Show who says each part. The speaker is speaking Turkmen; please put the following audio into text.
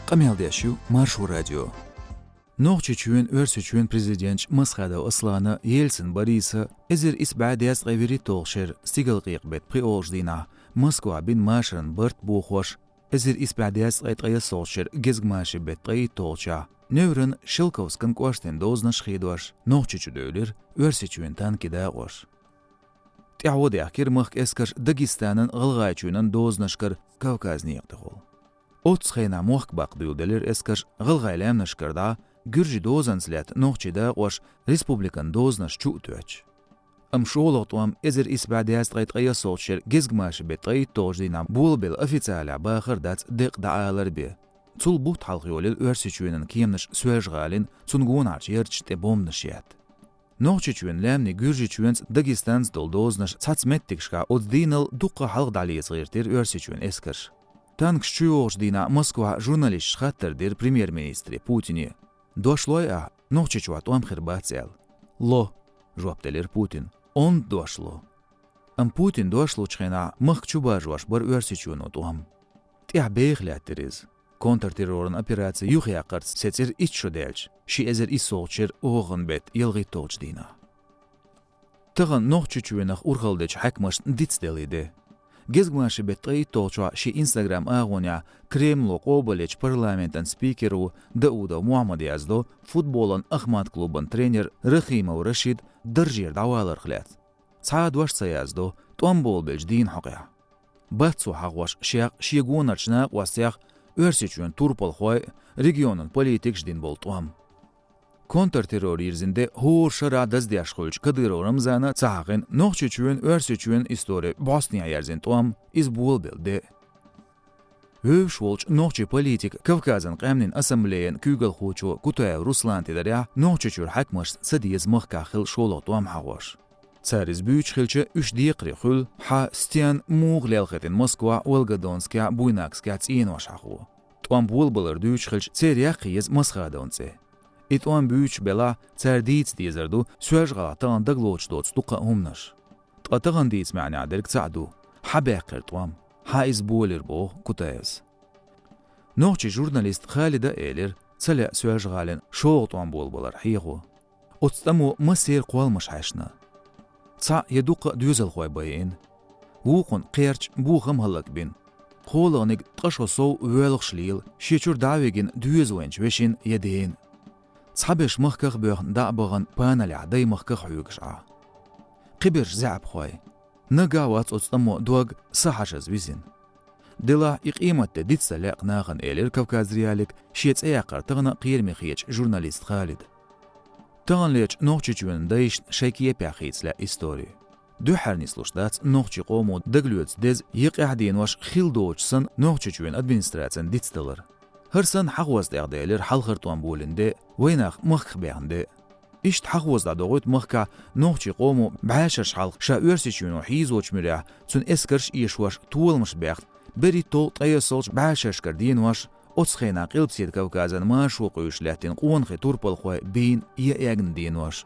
Speaker 1: قميلداشيو مارشو راديو نوغشي تشوين ورسي تشوين بريزيدنت مسخادة أصلانا يلسن باريسا إزر إسبعدياس غيفيري توغشير ستيغل قيق بيت بري أوغجدينا موسكوا بين ماشرن برت بوخوش إزر إسبعدياس غيت غيا سوغشير جزگ ماشي بيت غي توغشا نورن شلكوسكن كواشتين دوزنش خيدوش نوغشي تشدولر ورسي تشوين تان كداغوش تعود يحكير مخ اسكر داغستانن غلغاي تشوينن دوزنشكر كوكازني يقتغول اوتس خينا موخ باقديو دلير اسكر غلغايلام نشكردا گرجي دوزنسلات نوغشي داغوش ريسبوبليكان دوزنش چوتوچ ام شولوتوام ازر اسبعدياس غيت غيا سوغشير جزگ ماشي بيت غي توغجدينا بولبل اوفيциаля باخر دات دق دعالر بي تول بوت حلقيولل ورسي تشوينن كيمنش سويج غالين تونغونارچ يرچ بومنشيات نوغشي تشوين لامني گرجي تشوينس داغستانز دول دوزنش تاتمتكشكا اوددينل دوقا حلق داليس غيرتير ورسي تشوين اسكر تانكش чуёждина Москва журналист хаттер дер премьер-министре Путине. Дошло я, ночи чуатуам хербацел. Ло, жуаптелер Путин. Он дошло. Путин дошло чхена мах чубажваш бар версичуно туам. Тя бейхлятериз. Контртеррорн операция юхякарт сетер ичшоделч. Ши эзер исолчер оғын бет елғи тоғждина. Тығын ночи чуенах урғалдеч хакмаш дицделиде. Гезгмаши бетгай толча ши Инстаграм агоня Кремло Коболеч парламентан спикеру Дауда Мухаммадияздо футболан Ахмат клубан тренер Рахимов Рашид държир давалар хлят. Саад ваш саяздо Томбол бельж дин хақия. Батсу хағваш шиақ шиегуначнақ васяқ өрсечуен турпал хой регионын политикш дин бол туам. Kontrterrorizmde hoşara dazdyaşxolç Kadyrov Ramzana çağın noğçuçuen örseçuen istori Bosniya yerzin tuam izbul bildi. Övşolç noğçu politik Kavkazın qamnin assembleyen kügel xoçu Kutayev Ruslan tidarya noğçuçur hakmaş sadiz mıhkaxil şolo tuam hağwaş. Царис büyüç xilçe 3 diqri xul ha stian muğlelxetin Moskva Volgodonskya Buynakskya tsinoş hağu. Tuam bulbalar düyüç xilç tseriya qiyiz Moskvadonse. İtuan büyüç bela tserdits diyezerdu süajğa tağın dagloç dots tuqa humnaş. Tağın diyets ma'na derk tsa'du. Habaqir tuam. Ha izbolir bo Kutayevs. Noğçi jurnalist Khalida Elir tsala süajğalen şoğ tuam bolbalar hiğu. Otstamu masir qolmaş haşna. Tsa yeduqa düzel xoy bayin. Wuqun qerç bu gımhalak bin. Qolağınig tqaşosov völğşlil şeçur davegin düzwenç veşin yedeyin. صحابش مخكخ بيخ دعبغن بانالي عدي مخكخ حيوكشعا قبرش زعب خواي نقاوات أصطمو دوغ صحاشز ويزين دلا إقيمة ديت سلاق ناغن إلير كوكاز ريالك شيت ايقر تغنى قير مخيج جورناليست خالد تغن ليش نوغشي جوين دايش شايكيه بيخيتس لا إستوري دو حرنيس لوشدات نوغشي قومو دقلويتس ديز يقعدين واش خيل دوغشسن نوغشي جوين أدمينستراتسن ديت ستلر هرسن حقوز داغديلر حلخرتوان بولنده ويناخ مخ بيعنده إشت حقوز دا دوغيت مخكا نوغشي قومو بعاشش حلق شا ورسيشونو حيزوش مريح تون اسكرش إيشواش طول مش بيخت بري طول طيصولش بعاشش كردين واش أتسخينا قلب سيد كوكازن ما شوقيوش لاتين قوان خطور بالخوي بين إيا إياغن دين واش